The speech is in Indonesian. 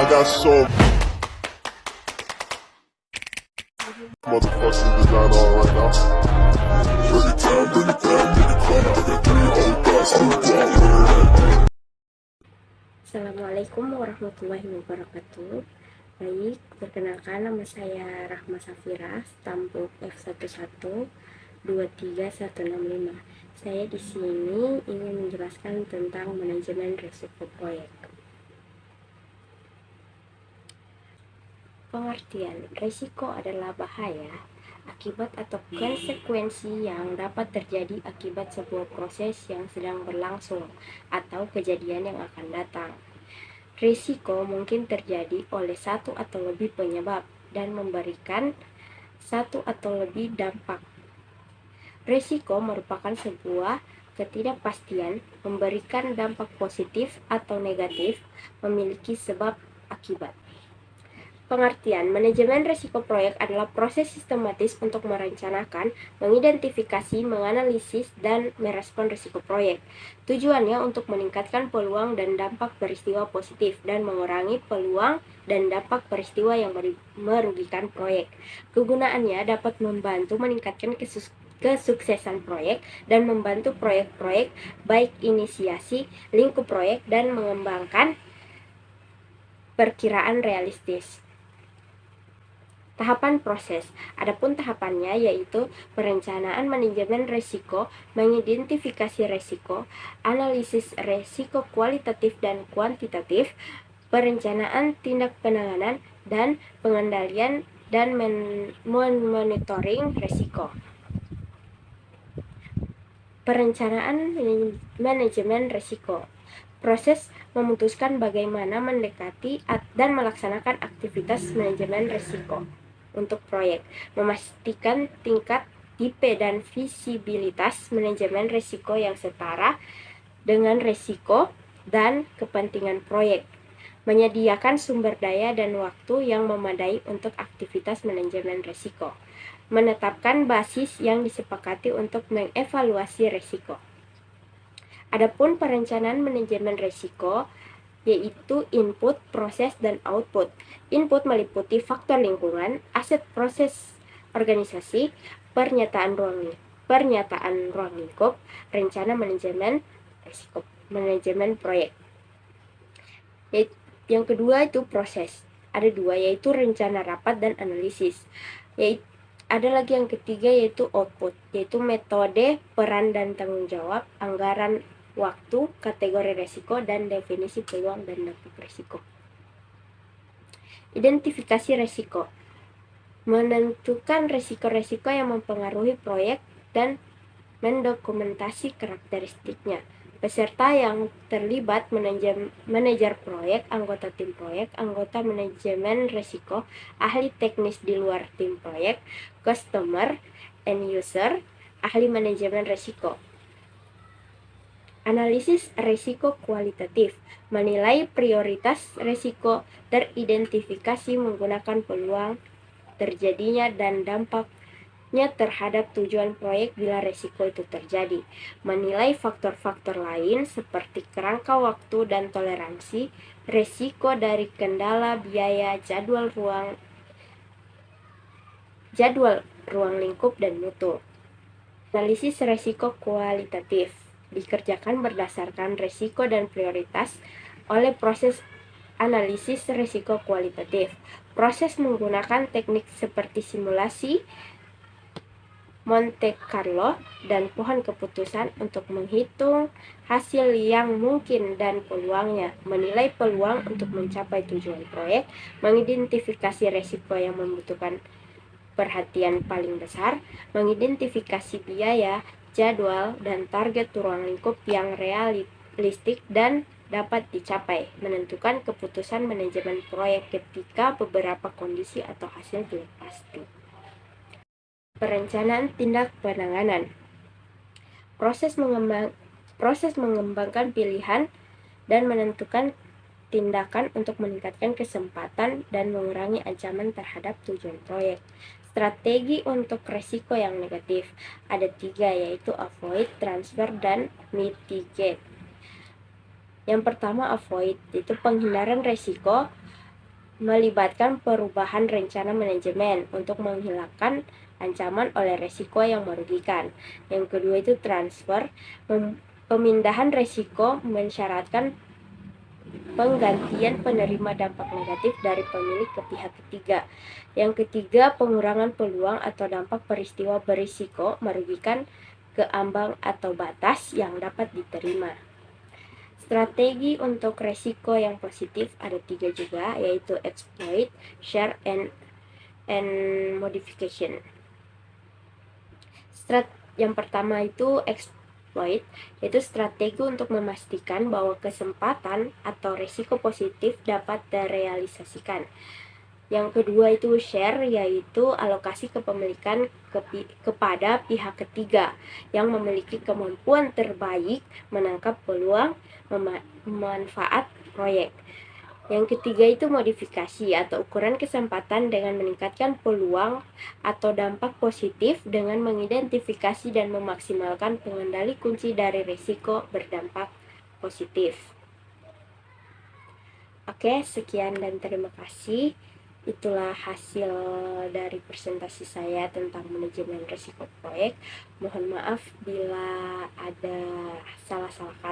got so motherfuckers in design all right now. Bring it down, nigga, come. I got 3 old thoughts. Assalamualaikum warahmatullahi wabarakatuh. Baik, perkenalkan nama saya Rahma Safira, Stambuk F11231165. Saya di sini ingin menjelaskan tentang manajemen risiko proyek. Pengertian, risiko adalah bahaya, akibat atau konsekuensi yang dapat terjadi akibat sebuah proses yang sedang berlangsung atau kejadian yang akan datang. Risiko mungkin terjadi oleh satu atau lebih penyebab dan memberikan satu atau lebih dampak. Risiko merupakan sebuah ketidakpastian, memberikan dampak positif atau negatif, memiliki sebab akibat. Pengertian, manajemen risiko proyek adalah proses sistematis untuk merencanakan, mengidentifikasi, menganalisis, dan merespon risiko proyek. Tujuannya untuk meningkatkan peluang dan dampak peristiwa positif dan mengurangi peluang dan dampak peristiwa yang merugikan proyek. Kegunaannya dapat membantu meningkatkan kesuksesan proyek dan membantu proyek-proyek baik inisiasi, lingkup proyek, dan mengembangkan perkiraan realistis. Tahapan proses. Adapun tahapannya yaitu perencanaan manajemen risiko, mengidentifikasi risiko, analisis risiko kualitatif dan kuantitatif, perencanaan tindak penanganan dan pengendalian dan monitoring risiko. Perencanaan manajemen risiko. Proses memutuskan bagaimana mendekati dan melaksanakan aktivitas manajemen risiko untuk proyek, memastikan tingkat tipe dan visibilitas manajemen risiko yang setara dengan risiko dan kepentingan proyek, menyediakan sumber daya dan waktu yang memadai untuk aktivitas manajemen risiko, menetapkan basis yang disepakati untuk mengevaluasi risiko. Adapun perencanaan manajemen risiko yaitu input, proses, dan output. Input meliputi faktor lingkungan, aset proses organisasi, pernyataan ruang lingkup, rencana manajemen risiko, manajemen proyek. Yang kedua itu proses. Ada dua, yaitu rencana rapat dan analisis. Ada lagi yang ketiga yaitu output, yaitu metode, peran dan tanggung jawab, anggaran waktu, kategori risiko, dan definisi peluang dan dampak risiko. Identifikasi risiko. Menentukan risiko-risiko yang mempengaruhi proyek dan mendokumentasi karakteristiknya. Peserta yang terlibat manajer proyek, anggota tim proyek, anggota manajemen risiko, ahli teknis di luar tim proyek, customer, end user, ahli manajemen risiko. Analisis risiko kualitatif, menilai prioritas risiko teridentifikasi menggunakan peluang terjadinya dan dampaknya terhadap tujuan proyek bila risiko itu terjadi, menilai faktor-faktor lain seperti kerangka waktu dan toleransi, risiko dari kendala biaya, jadwal ruang lingkup, dan mutu. Analisis risiko kualitatif dikerjakan berdasarkan risiko dan prioritas oleh proses analisis risiko kualitatif. Proses menggunakan teknik seperti simulasi, Monte Carlo, dan pohon keputusan untuk menghitung hasil yang mungkin dan peluangnya, menilai peluang untuk mencapai tujuan proyek, mengidentifikasi risiko yang membutuhkan perhatian paling besar, mengidentifikasi biaya, jadwal, dan target ruang lingkup yang realistik dan dapat dicapai, menentukan keputusan manajemen proyek ketika beberapa kondisi atau hasil belum pasti. Perencanaan tindak penanganan. Proses mengembangkan pilihan dan menentukan tindakan untuk meningkatkan kesempatan dan mengurangi ancaman terhadap tujuan proyek. Strategi untuk risiko yang negatif ada 3, yaitu avoid, transfer, dan mitigate. Yang pertama avoid, yaitu penghindaran risiko melibatkan perubahan rencana manajemen untuk menghilangkan ancaman oleh resiko yang merugikan. Yang kedua itu transfer, pemindahan resiko mensyaratkan penggantian penerima dampak negatif dari pemilik ke pihak ketiga. Yang ketiga, pengurangan peluang atau dampak peristiwa berisiko merugikan ke ambang atau batas yang dapat diterima. Strategi untuk resiko yang positif ada 3 juga, yaitu exploit, share, and modification. Yang pertama itu exploit, yaitu strategi untuk memastikan bahwa kesempatan atau resiko positif dapat direalisasikan. Yang kedua itu share, yaitu alokasi kepemilikan kepada pihak ketiga yang memiliki kemampuan terbaik menangkap peluang manfaat proyek. Yang ketiga itu modifikasi atau ukuran kesempatan dengan meningkatkan peluang atau dampak positif dengan mengidentifikasi dan memaksimalkan pengendali kunci dari risiko berdampak positif. Oke, sekian dan terima kasih. Itulah hasil dari presentasi saya tentang manajemen risiko proyek. Mohon maaf bila ada salah-salah kata.